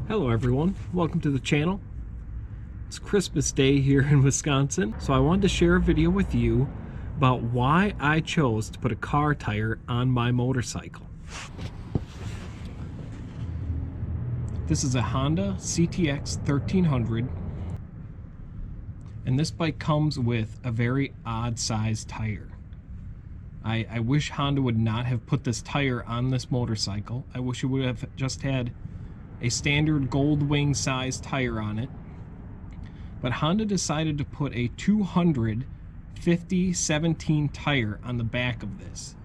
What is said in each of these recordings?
Hello everyone, welcome to the channel. It's Christmas Day here in Wisconsin, so I wanted to share a video with you about why I chose to put a car tire on my motorcycle. This is a Honda CTX1300, and this bike comes with a very odd sized tire. I wish Honda would not have put this tire on this motorcycle. I wish it would have just had a standard Goldwing size tire on it, but Honda decided to put a 250/17 tire on the back of this.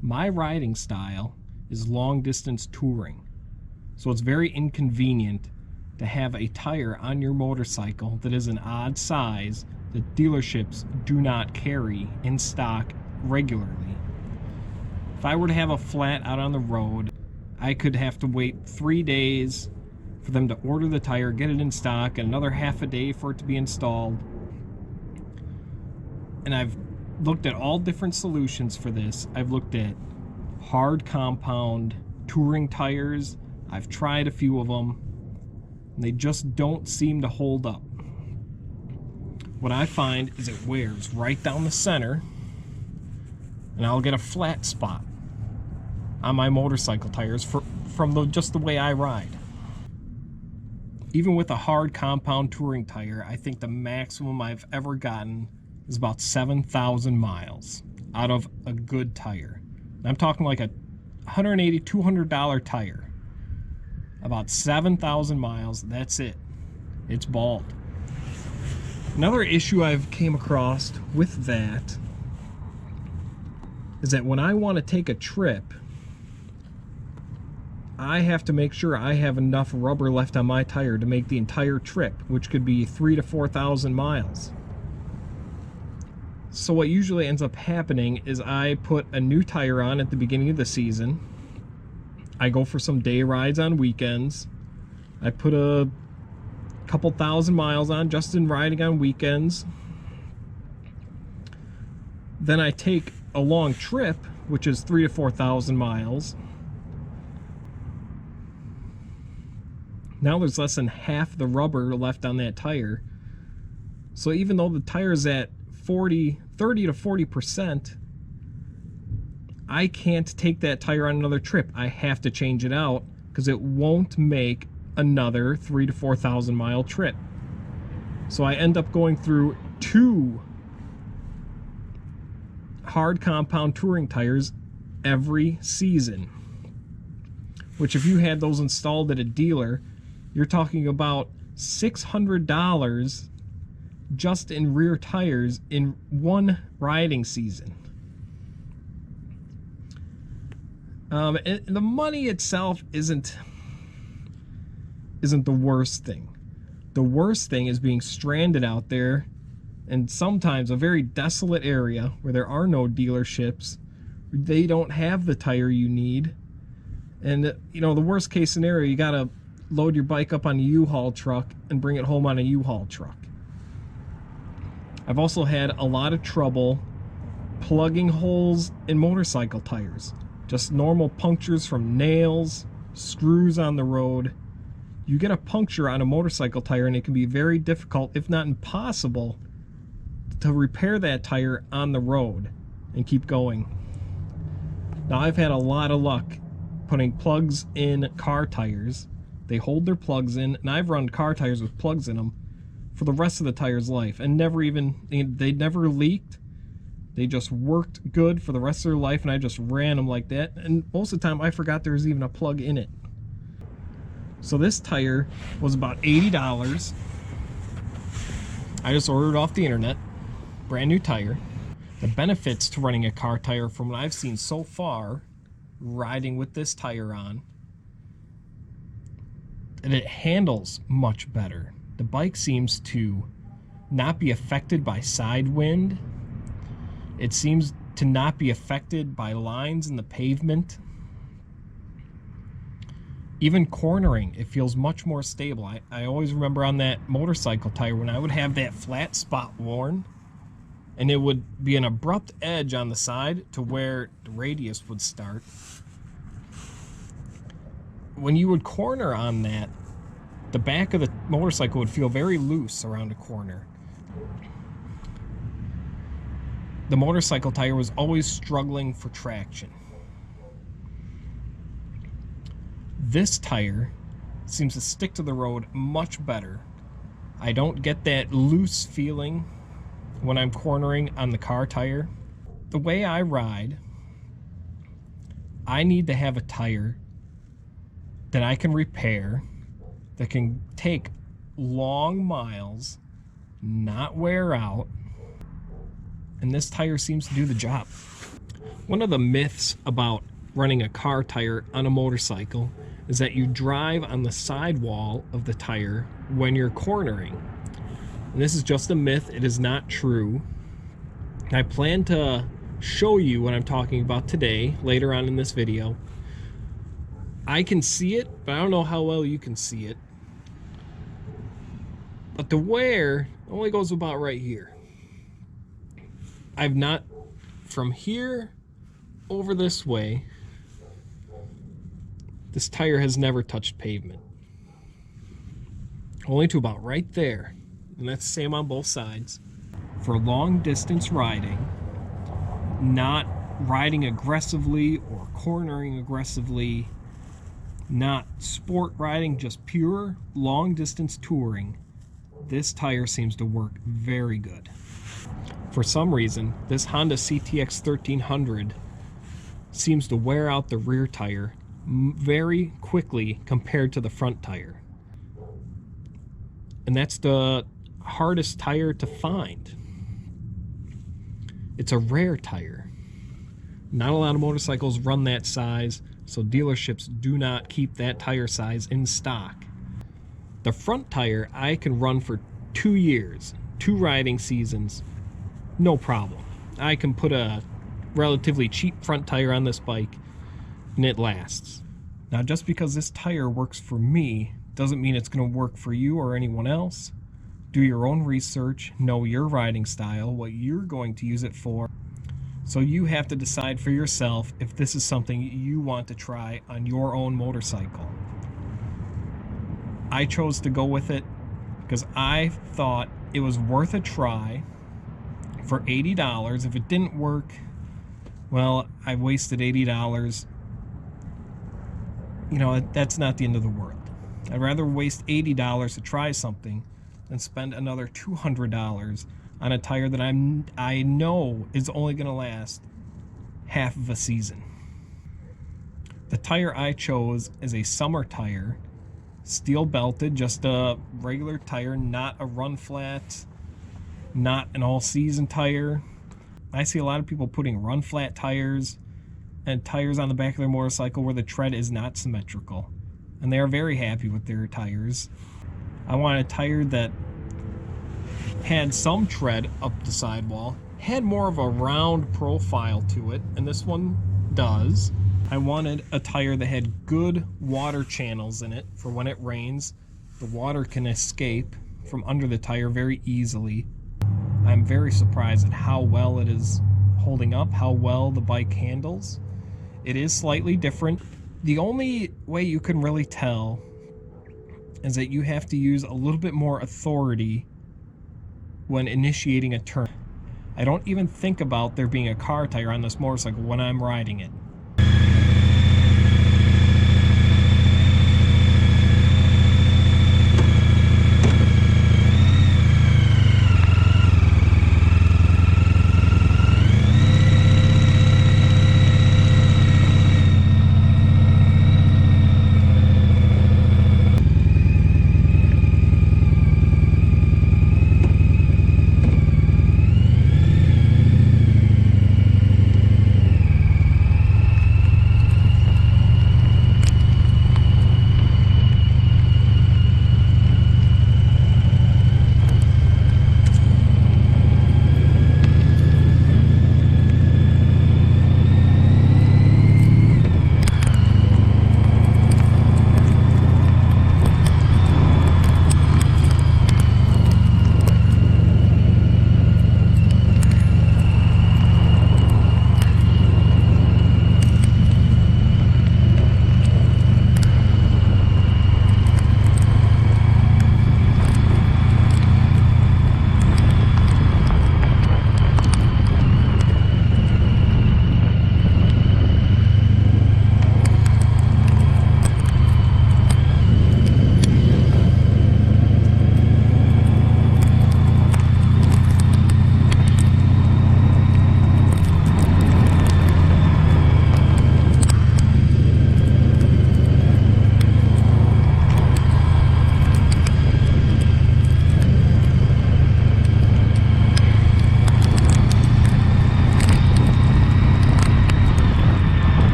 My riding style is long distance touring, so it's very inconvenient to have a tire on your motorcycle that is an odd size that dealerships do not carry in stock regularly. If I were to have a flat out on the road, I could have to wait 3 days for them to order the tire, get it in stock, and another half a day for it to be installed. And I've looked at all different solutions for this. I've looked at hard compound touring tires. I've tried a few of them, and they just don't seem to hold up. What I find is it wears right down the center, and I'll get a flat spot on my motorcycle tires from just the way I ride. Even with a hard compound touring tire, I think the maximum I've ever gotten is about 7,000 miles out of a good tire. I'm talking like a $180, $200 tire. About 7,000 miles, that's it. It's bald. Another issue I've came across with that is that when I want to take a trip, I have to make sure I have enough rubber left on my tire to make the entire trip, which could be 3,000 to 4,000 miles. So what usually ends up happening is I put a new tire on at the beginning of the season. I go for some day rides on weekends. I put a couple thousand miles on just in riding on weekends. Then I take a long trip, which is 3,000 to 4,000 miles. Now there's less than half the rubber left on that tire. So even though the tire's at 30 to 40%, I can't take that tire on another trip. I have to change it out because it won't make another 3,000 to 4,000 mile trip. So I end up going through 2 hard compound touring tires every season, which if you had those installed at a dealer, you're talking about $600 just in rear tires in one riding season. And the money itself isn't the worst thing. The worst thing is being stranded out there in sometimes a very desolate area where there are no dealerships. They don't have the tire you need. And you know, the worst case scenario, you gotta load your bike up on a U-Haul truck and bring it home on a U-Haul truck. I've also had a lot of trouble plugging holes in motorcycle tires. Just normal punctures from nails, screws on the road. You get a puncture on a motorcycle tire and it can be very difficult, if not impossible, to repair that tire on the road and keep going. Now I've had a lot of luck putting plugs in car tires. They hold their plugs in, and I've run car tires with plugs in them for the rest of the tire's life, and they never leaked. They just worked good for the rest of their life, and I just ran them like that, and most of the time I forgot there was even a plug in it. So this tire was about $80. I just ordered it off the internet, brand new tire. The benefits to running a car tire from what I've seen so far, riding with this tire on, and it handles much better. The bike seems to not be affected by side wind. It seems to not be affected by lines in the pavement. Even cornering, it feels much more stable. I always remember on that motorcycle tire when I would have that flat spot worn, and it would be an abrupt edge on the side to where the radius would start. when you would corner on that, the back of the motorcycle would feel very loose around a corner. The motorcycle tire was always struggling for traction. This tire seems to stick to the road much better. I don't get that loose feeling when I'm cornering on the car tire. The way I ride, I need to have a tire that I can repair, that can take long miles, not wear out, and this tire seems to do the job. One of the myths about running a car tire on a motorcycle is that you drive on the sidewall of the tire when you're cornering. And this is just a myth. It is not true. I plan to show you what I'm talking about today, later on in this video. I can see it, but I don't know how well you can see it. But the wear only goes about right here. I've not, from here over this way, this tire has never touched pavement. Only to about right there. And that's the same on both sides. For long distance riding, not riding aggressively or cornering aggressively, not sport riding, just pure long distance touring, this tire seems to work very good. For some reason, this Honda CTX1300 seems to wear out the rear tire very quickly compared to the front tire. And that's the hardest tire to find. It's a rare tire. Not a lot of motorcycles run that size, so dealerships do not keep that tire size in stock. The front tire I can run for 2 years, 2 riding seasons, no problem. I can put a relatively cheap front tire on this bike and it lasts. Now, just because this tire works for me doesn't mean it's going to work for you or anyone else. Do your own research, know your riding style, what you're going to use it for, so you have to decide for yourself if this is something you want to try on your own motorcycle. I chose to go with it because I thought it was worth a try for $80. If it didn't work, well, I wasted $80. You know, that's not the end of the world. I'd rather waste $80 to try something than spend another $200 on a tire that I know is only going to last half of a season. The tire I chose is a summer tire, steel belted, just a regular tire, not a run flat, not an all-season tire. I see a lot of people putting run flat tires and tires on the back of their motorcycle where the tread is not symmetrical, and they are very happy with their tires. I want a tire that had some tread up the sidewall, had more of a round profile to it, and this one does. I wanted a tire that had good water channels in it for when it rains. The water can escape from under the tire very easily. I'm very surprised at how well it is holding up, how well the bike handles. It is slightly different. The only way you can really tell is that you have to use a little bit more authority when initiating a turn. I don't even think about there being a car tire on this motorcycle when I'm riding it.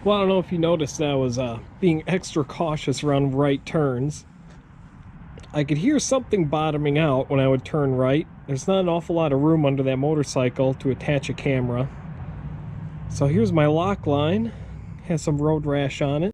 Well, I don't know if you noticed that I was being extra cautious around right turns. I could hear something bottoming out when I would turn right. There's not an awful lot of room under that motorcycle to attach a camera. So here's my lock line. Has some road rash on it.